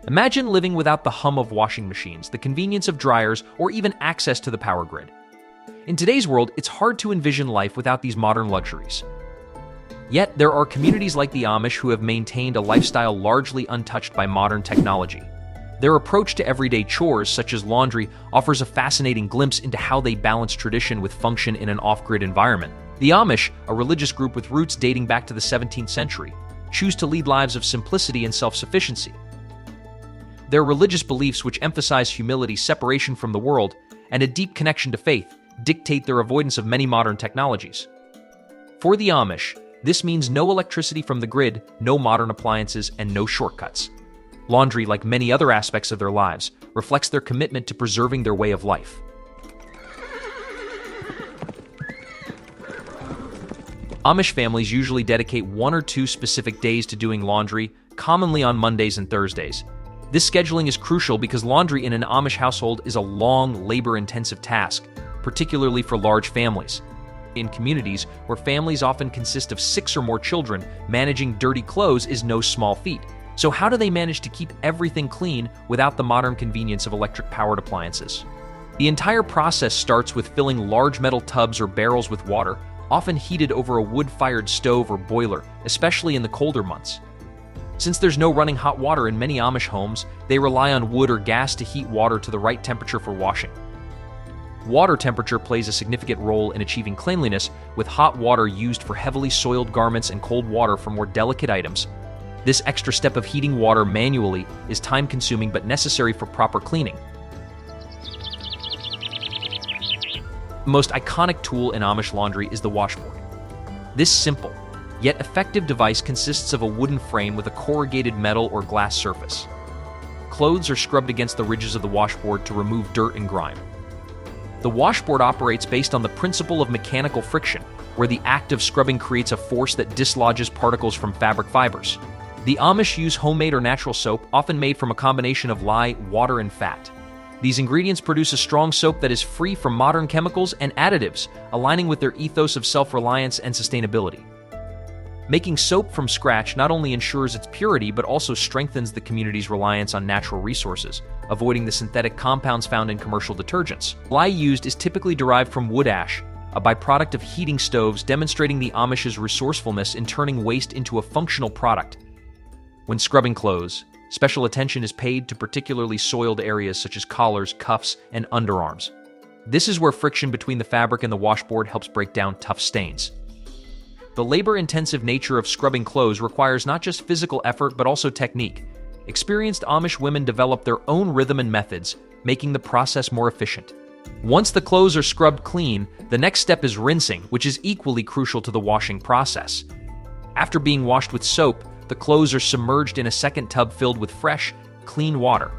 Imagine living without the hum of washing machines, the convenience of dryers, or even access to the power grid. In today's world, it's hard to envision life without these modern luxuries. Yet, there are communities like the Amish who have maintained a lifestyle largely untouched by modern technology. Their approach to everyday chores, such as laundry, offers a fascinating glimpse into how they balance tradition with function in an off-grid environment. The Amish, a religious group with roots dating back to the 17th century, choose to lead lives of simplicity and self-sufficiency. Their religious beliefs, which emphasize humility, separation from the world, and a deep connection to faith, dictate their avoidance of many modern technologies. For the Amish, this means no electricity from the grid, no modern appliances, and no shortcuts. Laundry, like many other aspects of their lives, reflects their commitment to preserving their way of life. Amish families usually dedicate 1 or 2 specific days to doing laundry, commonly on Mondays and Thursdays. This scheduling is crucial because laundry in an Amish household is a long, labor-intensive task, particularly for large families. In communities where families often consist of 6 or more children, managing dirty clothes is no small feat. So how do they manage to keep everything clean without the modern convenience of electric-powered appliances? The entire process starts with filling large metal tubs or barrels with water, often heated over a wood-fired stove or boiler, especially in the colder months. Since there's no running hot water in many Amish homes, they rely on wood or gas to heat water to the right temperature for washing. Water temperature plays a significant role in achieving cleanliness, with hot water used for heavily soiled garments and cold water for more delicate items. This extra step of heating water manually is time-consuming but necessary for proper cleaning. The most iconic tool in Amish laundry is the washboard. This simple, yet effective device consists of a wooden frame with a corrugated metal or glass surface. Clothes are scrubbed against the ridges of the washboard to remove dirt and grime. The washboard operates based on the principle of mechanical friction, where the act of scrubbing creates a force that dislodges particles from fabric fibers. The Amish use homemade or natural soap, often made from a combination of lye, water, and fat. These ingredients produce a strong soap that is free from modern chemicals and additives, aligning with their ethos of self-reliance and sustainability. Making soap from scratch not only ensures its purity but also strengthens the community's reliance on natural resources, avoiding the synthetic compounds found in commercial detergents. Lye used is typically derived from wood ash, a byproduct of heating stoves, demonstrating the Amish's resourcefulness in turning waste into a functional product. When scrubbing clothes, special attention is paid to particularly soiled areas such as collars, cuffs, and underarms. This is where friction between the fabric and the washboard helps break down tough stains. The labor-intensive nature of scrubbing clothes requires not just physical effort but also technique. Experienced Amish women develop their own rhythm and methods, making the process more efficient. Once the clothes are scrubbed clean, the next step is rinsing, which is equally crucial to the washing process. After being washed with soap, the clothes are submerged in a second tub filled with fresh, clean water.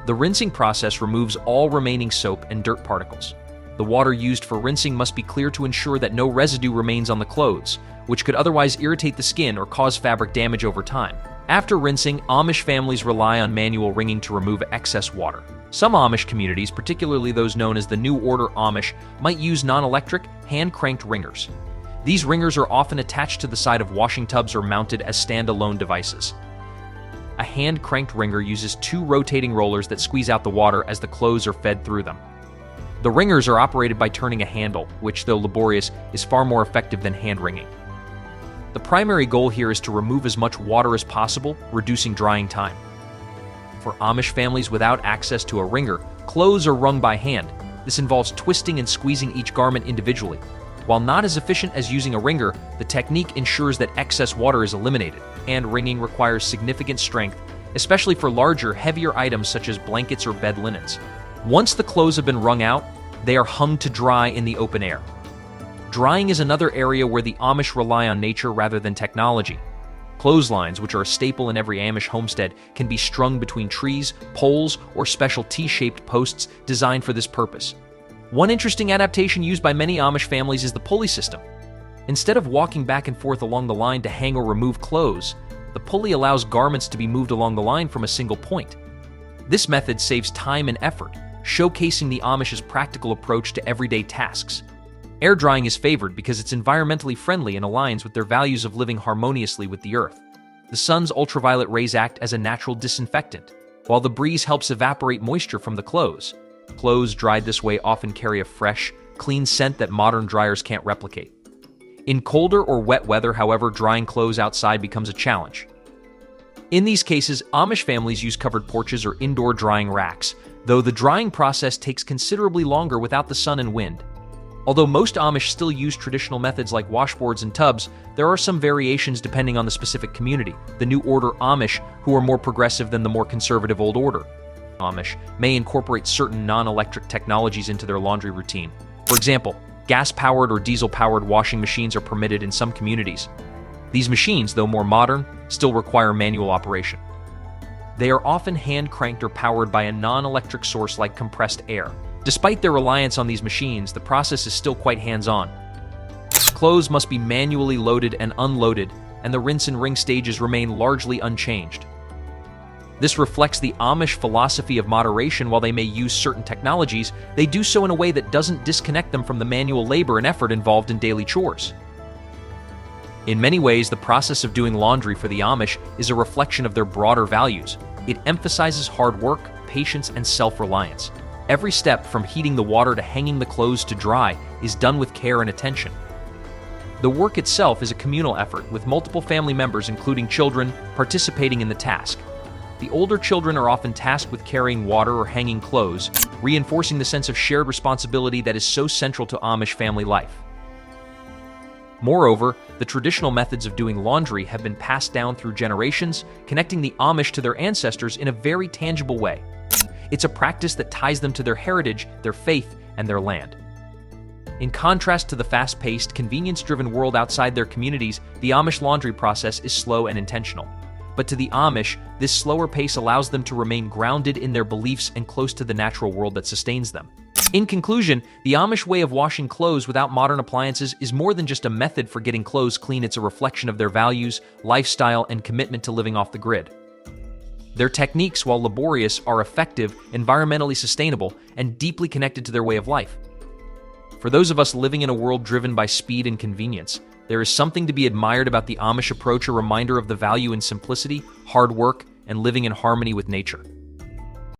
The rinsing process removes all remaining soap and dirt particles. The water used for rinsing must be clear to ensure that no residue remains on the clothes, which could otherwise irritate the skin or cause fabric damage over time. After rinsing, Amish families rely on manual wringing to remove excess water. Some Amish communities, particularly those known as the New Order Amish, might use non-electric, hand-cranked wringers. These wringers are often attached to the side of washing tubs or mounted as standalone devices. A hand-cranked wringer uses 2 rotating rollers that squeeze out the water as the clothes are fed through them. The wringers are operated by turning a handle, which, though laborious, is far more effective than hand wringing. The primary goal here is to remove as much water as possible, reducing drying time. For Amish families without access to a wringer, clothes are wrung by hand. This involves twisting and squeezing each garment individually. While not as efficient as using a wringer, the technique ensures that excess water is eliminated. Hand wringing requires significant strength, especially for larger, heavier items such as blankets or bed linens. Once the clothes have been wrung out, they are hung to dry in the open air. Drying is another area where the Amish rely on nature rather than technology. Clotheslines, which are a staple in every Amish homestead, can be strung between trees, poles, or special T-shaped posts designed for this purpose. One interesting adaptation used by many Amish families is the pulley system. Instead of walking back and forth along the line to hang or remove clothes, the pulley allows garments to be moved along the line from a single point. This method saves time and effort, showcasing the Amish's practical approach to everyday tasks. Air drying is favored because it's environmentally friendly and aligns with their values of living harmoniously with the earth. The sun's ultraviolet rays act as a natural disinfectant, while the breeze helps evaporate moisture from the clothes. Clothes dried this way often carry a fresh, clean scent that modern dryers can't replicate. In colder or wet weather, however, drying clothes outside becomes a challenge. In these cases, Amish families use covered porches or indoor drying racks, though the drying process takes considerably longer without the sun and wind. Although most Amish still use traditional methods like washboards and tubs, there are some variations depending on the specific community. The New Order Amish, who are more progressive than the more conservative Old Order Amish, may incorporate certain non-electric technologies into their laundry routine. For example, gas-powered or diesel-powered washing machines are permitted in some communities. These machines, though more modern, still require manual operation. They are often hand-cranked or powered by a non-electric source like compressed air. Despite their reliance on these machines, the process is still quite hands-on. Clothes must be manually loaded and unloaded, and the rinse and wring stages remain largely unchanged. This reflects the Amish philosophy of moderation. While they may use certain technologies, they do so in a way that doesn't disconnect them from the manual labor and effort involved in daily chores. In many ways, the process of doing laundry for the Amish is a reflection of their broader values. It emphasizes hard work, patience, and self-reliance. Every step, from heating the water to hanging the clothes to dry, is done with care and attention. The work itself is a communal effort, with multiple family members, including children, participating in the task. The older children are often tasked with carrying water or hanging clothes, reinforcing the sense of shared responsibility that is so central to Amish family life. Moreover, the traditional methods of doing laundry have been passed down through generations, connecting the Amish to their ancestors in a very tangible way. It's a practice that ties them to their heritage, their faith, and their land. In contrast to the fast-paced, convenience-driven world outside their communities, the Amish laundry process is slow and intentional. But to the Amish, this slower pace allows them to remain grounded in their beliefs and close to the natural world that sustains them. In conclusion, the Amish way of washing clothes without modern appliances is more than just a method for getting clothes clean. It's a reflection of their values, lifestyle, and commitment to living off the grid. Their techniques, while laborious, are effective, environmentally sustainable, and deeply connected to their way of life. For those of us living in a world driven by speed and convenience, there is something to be admired about the Amish approach, a reminder of the value in simplicity, hard work, and living in harmony with nature.